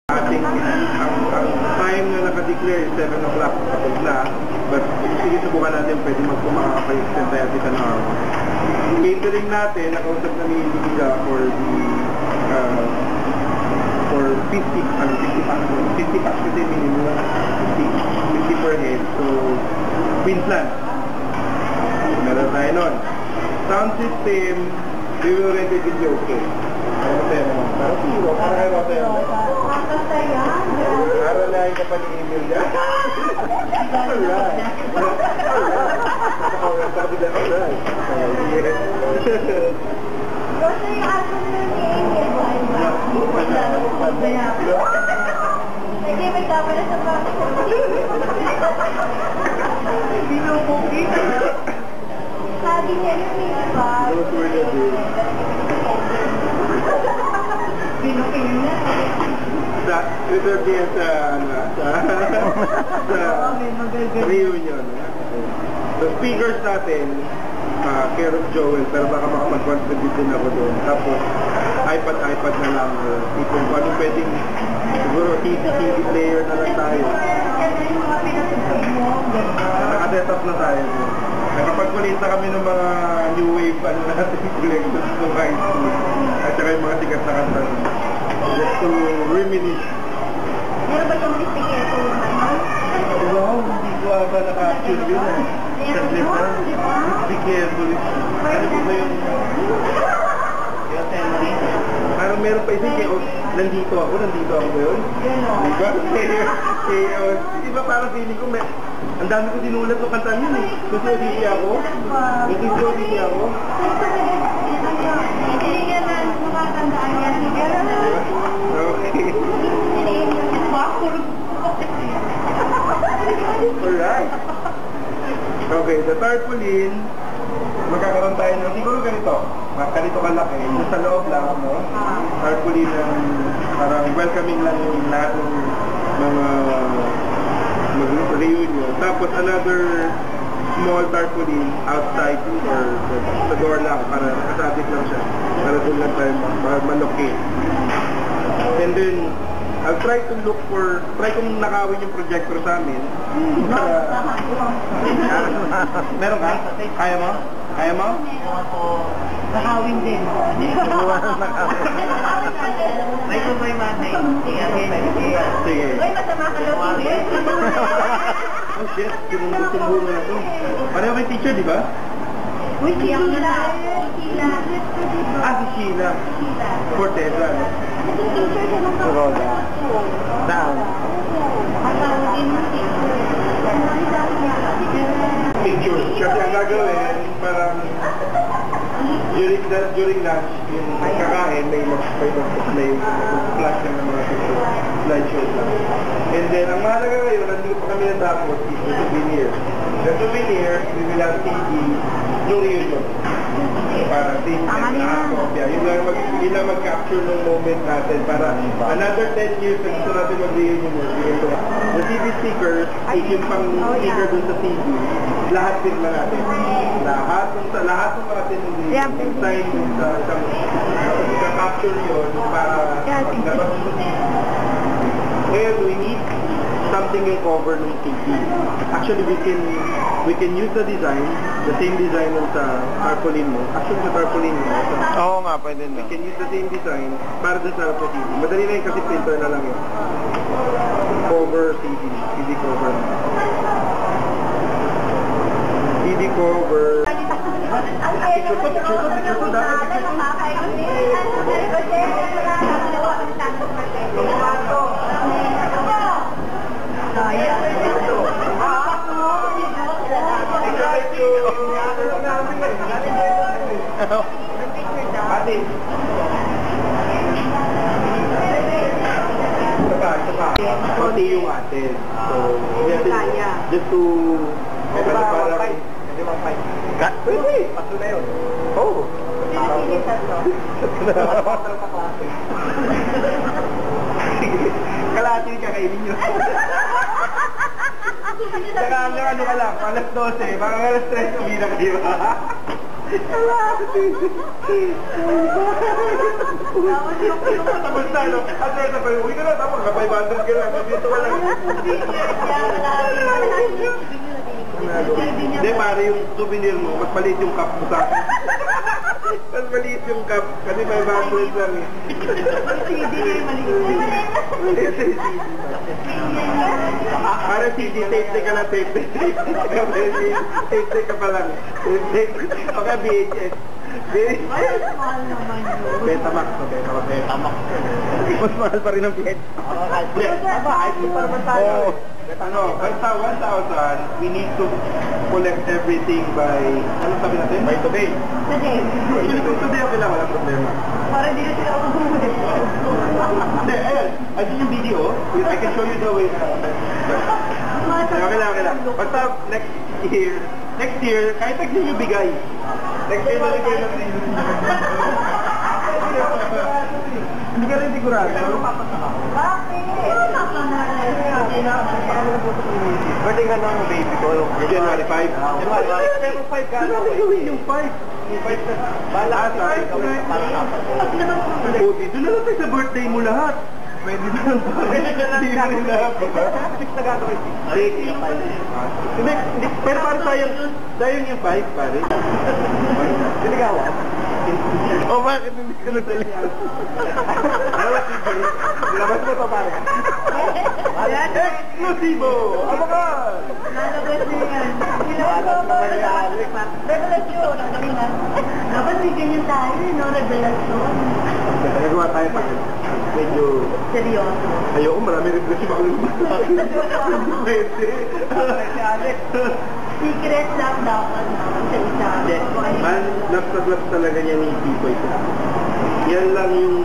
Ang time na naka-declare is 7 o'clock kapag na, but sige subukan natin pwede magpumakapag-extend tayo at isang hour. Catering natin, nakausap na ni Liga for the for 50 packs kasi minimum 50 per head, so Queensland meron tayo nun. Sound system, we will rent it video, okay. Parang zero, parang kayo ba tayo? Aralahin ka pa ni Emil dyan? Alright. Alright. Kasi yung album na ni Emil, hindi may kapala sa pangko. Binubuki. Sabi niya yung iba. Those were the days. Binubuki na. Reserve yan sa reunion. So speakers natin, care of Joel, pero baka makapag-contribute din ako doon. Tapos iPad na lang. Kung ano pwedeng, siguro TV player na lang tayo. Naka-set up na tayo. Nakapag-kulit na kami ng mga new wave natin collections ng high school. At saka yung mga sikat na kanta. Just to reminisce. Meron ba yung bistiketo? Wow, hindi ko aba naka-capture yun eh. Saglit na. Bistiketo. Ano ba yung... Parang meron pa isang chaos. Nandito ako ba yun? Diba? Chaos. Diba parang feeling ko ang dami ko dinulat ng kanta yun eh. Gusto ODT ako? Gusto ODT ako? Hindi nga na makakandaan yan. Okay. Alright. Okay, the tarpaulin, magkakaroon tayo ng siguro ganito. Ganito kalaki. Yung sa loob lang, no? Tarpaulin ng parang welcoming lang yung lahat ng mga mag-reunion. Tapos another small tarpaulin outside or sa door lang para nakasabit lang siya. Para doon lang tayo malocate. And then, I'll try to look for, kung nakawin yung projector sa amin. Meron ka? Kaya mo? Kaya mo? Nakawin din. May kumay manay. Sige. Uy, masama ka lang. Oh shit, sinumbong na ito. Pareho may teacher, di ba? Uy, si Sheila. Si Sheila. Corteza, no? Teacher ka ng Roda. Saan? Pictures. Kasi ang gagawin, parang during lunch, yung kakain, may flash ng mga pictures. Slideshow lang. And then, ang mahalaga ngayon, nandito pa kami natapos, is the souvenir. The souvenir, we will have TV, no reunion. Para TV na kopya. Yun lang mag-capture ng moment natin para another 10 years na gusto natin mag-reunion mo. The TV stickers, yung pang sticker dun sa TV, lahat din na natin. Lahat ng mga tinuli, sign dun sa isang capture yun para labas mo sa TV. Ngayon, we need something yung cover ng TV. Actually, we can use the design, the same design ng sa tarpaulin mo. Actually, sa tarpaulin mo. Oo nga, pwede na. We can use the same design para sa sarap sa TV. Madali na yun kasi printer na lang yun. Cover CD cover. CD cover. Picture ko, dapat Ate. Pati yung atin. So, just to... Pwede! Paso na yun. Oo. Kalahati yung kakainin nyo. Saka ano ka lang, alas 12, baka alas 3 uminak, di ba? Tapos na, no? At sa pa, uwi ka na, tapos ka 500 ka lang. Dito ka lang. Hindi, pare, yung souvenir mo, mas maliit yung cup mo sa akin. Mas maliit yung cup, kasi 500 lang eh. CD niya yung maliit. Para CD, tape ka na, tape. Tape ka pa lang. Baka VHS. Ay, mahal naman yun. Betamax. Mas mahal pa rin ang VHS. Para ba tayo? Ano, basta 1,000, we need to collect everything by, ano sabi natin? By today. Today. Today okay lang, walang problema. Para di na sila ako bumuli. Hindi, ayun, I think yung video, I can show you the way. Okay lang. Basta next year, kahit pag nyo bigay. Next year, maligay natin. Hindi ka rin sigurado. Bakit? Birthday ka ng baby ko. January 5. January 5 ka. Saan natin gawin yung 5? Yung 5 na. Bala ka sa akin. O, dito na lang tayo sa birthday mo lahat. Pwede na lang. Pwede na lang lahat. 6 na gagawin. 6. Hindi. Pero parang sayang yung 5, pare. Sinigawan? O bakit hindi ka nagsalita? Ano, sige. Labas mo to, pare. Exclusivo! Aba ka! Lalabas niya yan. Revelasyon. Dapat may ganyan tayo, no? Revelasyon. Nagawa tayo pa. Medyo... Seryoso. Ayoko, marami rin kasi baka pwede. Alex. Secret lang dapat sa isa. Man, laps talaga niya ni Pipoy. Yan lang yung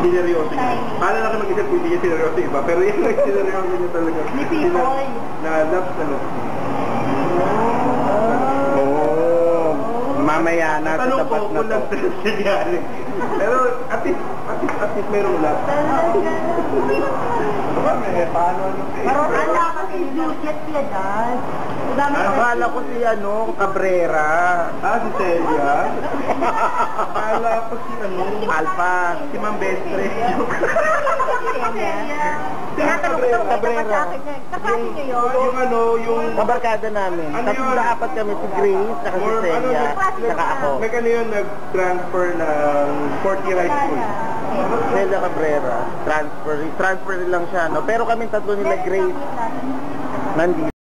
sineryoso niya. Paano lang mag-isip kung hindi niya sineryoso iba, pero yan lang sineryoso niya talaga. Ni Pipoy. Na laps na laps. Mamaya na sa tapat na to. Nangyari. Pero at least merong laps. Paano Akala ko si Juliet Piedad. Akala ko si Cabrera. Si Celia. Akala ko si Alpha. si Ma'am Bestre. Tinatanong ko sa Cabrera. Kaklase niyo yun? Yung Kabarkada namin. Ano Tatlo yun? na apat kami, si Grace, saka si Celia, saka ako. May yun nag-transfer ng 40 high school. Celia Cabrera. Transfer lang siya, no? Pero kami tatlo nila Grace, nandito.